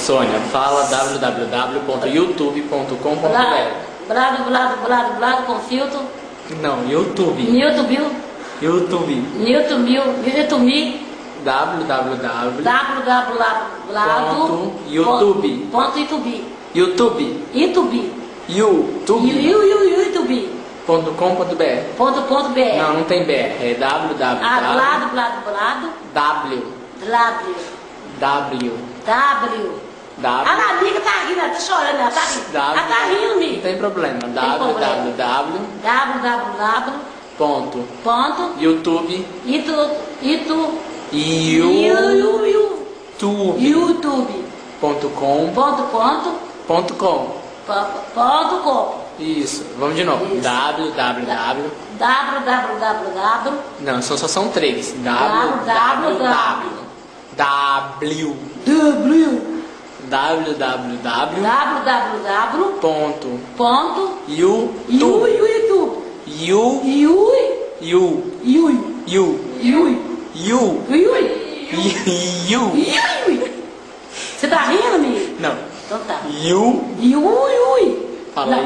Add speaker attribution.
Speaker 1: Sônia, fala www.youtube.com.br.
Speaker 2: Blado, com filtro.
Speaker 1: Não, YouTube.
Speaker 2: YouTube.
Speaker 1: YouTube. www.youtube.
Speaker 2: YouTube.com.br.
Speaker 1: Não tem BR, é
Speaker 2: A amiga tá rindo, ela tá chorando, ela tá rindo. Ela tá rindo, amiga.
Speaker 1: Não tem problema.
Speaker 2: www.youtube.com.
Speaker 1: Isso, vamos de novo.
Speaker 2: Isso.
Speaker 1: www. Não, só são três.
Speaker 2: Você tá rindo, amigo?
Speaker 1: Não.
Speaker 2: Então tá.
Speaker 1: Fala